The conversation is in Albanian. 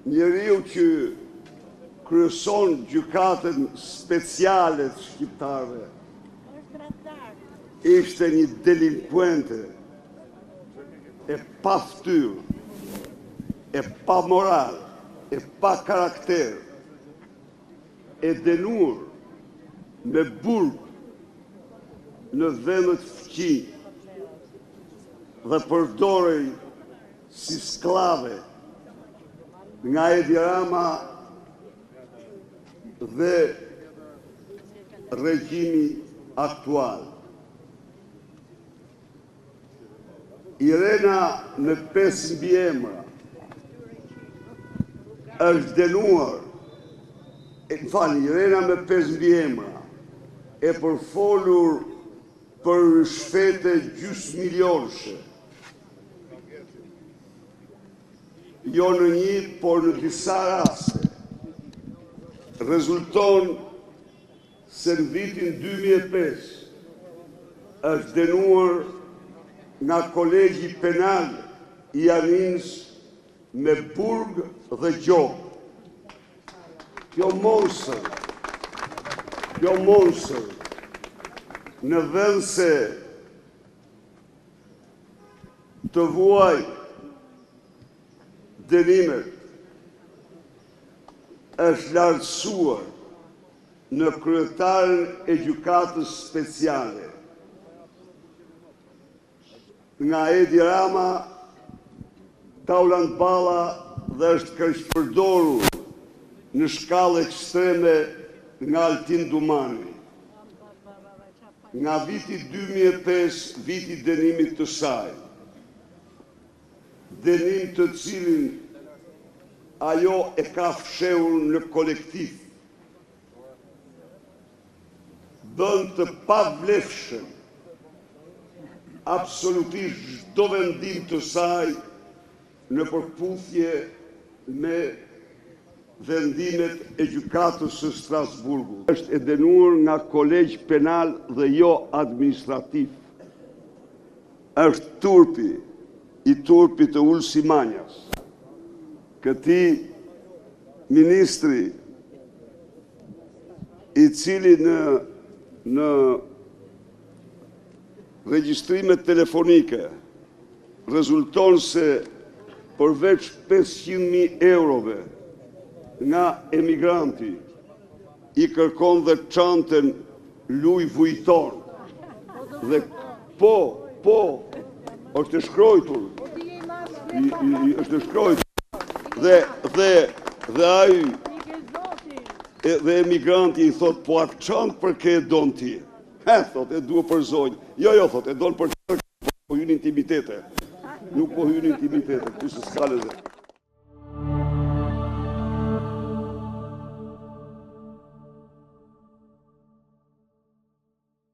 njeriu që kryeson gjykatën speciale të shqiptarëve ishte një delinkuente e pa ftyrë, e pa moral, e pa karakter, e dënuar me burg në vendet fëqinj dhe përdorej si sklave nga Edi Rama dhe regjimi aktual. Irena në 5 mbiemra është dënuar, Irena me 5 mbiemra e përfolur për shfete gjysmilionëshe. Jo në një, por në disa raste. Rezulton se në vitin 2005 është dënuar nga kolegji penal I Anins me burg dhe gjop. Kjo monsër, në vend se të vuaj dënimet, është lartësuar në kryetaren e gjykatës speciale. Nga Edi Rama, Taulant Balla dhe është kërcpërdorur në shkallë ekstreme nga Altin Dumani. Nga viti 2005, viti dënimit të saj, dënim të cilin ajo e ka fshehur në kolektiv, bën të pavlefshëm absolutisht çdo vendim të saj në përputhje me vendimet e gjykatës së Strasburgut. Është e dënuar nga kolegj penal dhe jo administrativ. Është turpi të Ulsi Manjas. Këti ministri I cili në regjistrimet telefonike rezulton se përveç 500.000 eurove nga emigranti I kërkon dhe çantën Louis Vuitton dhe është e shkruar është e shkruar dhe ai dhe emigranti I thot po atë çantë për ke e don ti. Thot e dua për zonjë. Jo, thot e don për po hyn intimitete. Nuk po hyn intimitete, ty s'ka lezet.